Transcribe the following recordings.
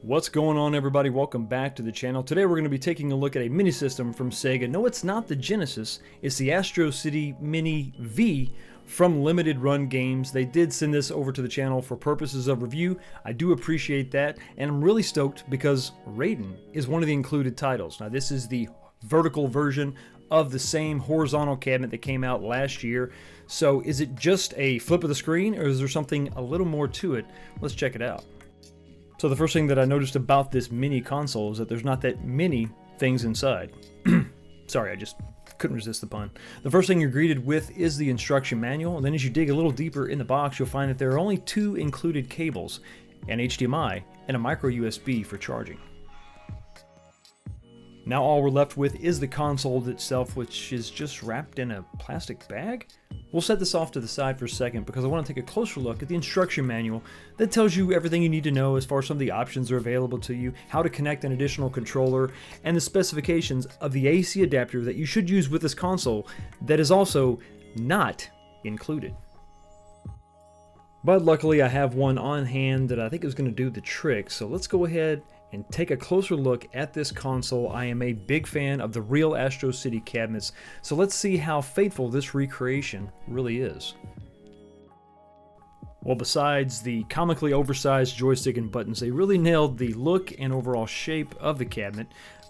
What's going on, everybody? Welcome back to the channel. Today we're going to be taking a look at a mini system from Sega. No, it's not the Genesis. It's the Astro City Mini V from Limited Run Games. They did send this over to the channel for purposes of review. I do appreciate that, and I'm really stoked because Raiden is one of the included titles. Now, this is the vertical version of the same horizontal cabinet that came out last year. So is it just a flip of the screen, or is there something a little more to it? Let's check it out. So the first thing that I noticed about this mini console is that there's not that many things inside. Sorry, I just couldn't resist the pun. The first thing you're greeted with is the instruction manual, and then as you dig a little deeper in the box, you'll find that there are only two included cables, an HDMI and a micro USB for charging. Now all we're left with is the console itself, which is just wrapped in a plastic bag. We'll set this off to the side for a second because I want to take a closer look at the instruction manual that tells you everything you need to know as far as some of the options that are available to you, how to connect an additional controller, and the specifications of the AC adapter that you should use with this console that is also not included. But luckily I have one on hand that I think is going to do the trick, so let's go ahead and take a closer look at this console. I am a big fan of the real Astro City cabinets, so let's see how faithful this recreation really is. Well, besides the comically oversized joystick and buttons, they really nailed the look and overall shape of the cabinet.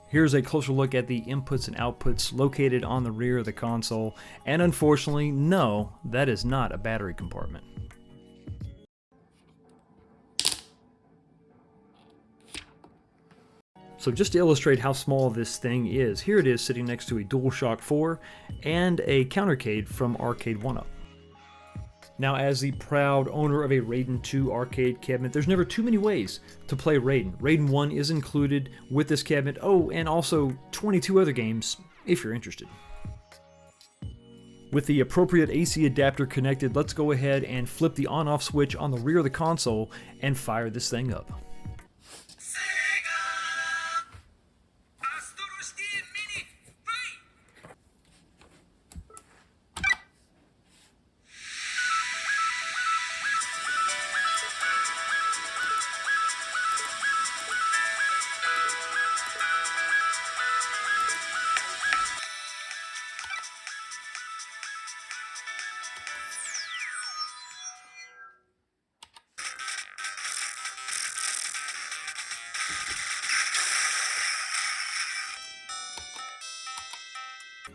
Here's a closer look at the inputs and outputs located on the rear of the console, and unfortunately, no, that is not a battery compartment. So just to illustrate how small this thing is, here it is sitting next to a DualShock 4 and a countercade from Arcade 1-Up. Now, as the proud owner of a Raiden 2 arcade cabinet, there's never too many ways to play Raiden. Raiden 1 is included with this cabinet, oh, and also 22 other games if you're interested. With the appropriate AC adapter connected, let's go ahead and flip the on-off switch on the rear of the console and fire this thing up.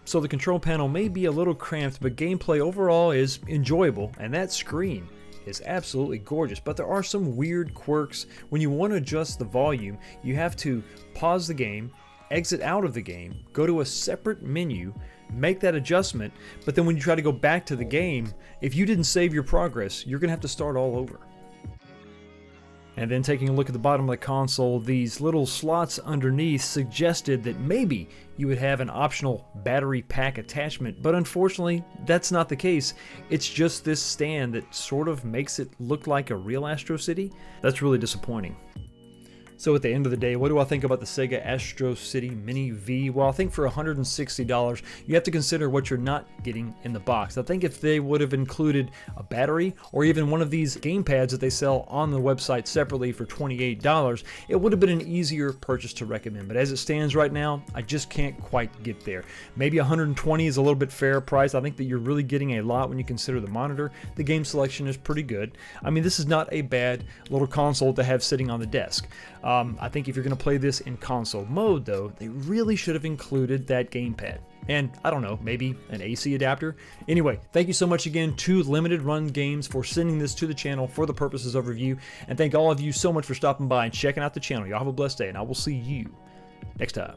So the control panel may be a little cramped, but gameplay overall is enjoyable, and that screen is absolutely gorgeous. But there are some weird quirks. When you want to adjust the volume, you have to pause the game, exit out of the game, go to a separate menu, make that adjustment, but then when you try to go back to the game, if you didn't save your progress, you're going to have to start all over. And then taking a look at the bottom of the console, these little slots underneath suggested that maybe you would have an optional battery pack attachment, but unfortunately that's not the case. It's just this stand that sort of makes it look like a real Astro City. That's really disappointing. So at the end of the day, what do I think about the Sega Astro City Mini V? Well, I think for $160, you have to consider what you're not getting in the box. I think if they would have included a battery or even one of these game pads that they sell on the website separately for $28, it would have been an easier purchase to recommend. But as it stands right now, I just can't quite get there. Maybe $120 is a little bit fair price. I think that you're really getting a lot when you consider the monitor. The game selection is pretty good. I mean, this is not a bad little console to have sitting on the desk. I think if you're going to play this in console mode, though, they really should have included that gamepad. And, I don't know, maybe an AC adapter? Anyway, thank you so much again to Limited Run Games for sending this to the channel for the purposes of review. And thank all of you so much for stopping by and checking out the channel. Y'all have a blessed day, and I will see you next time.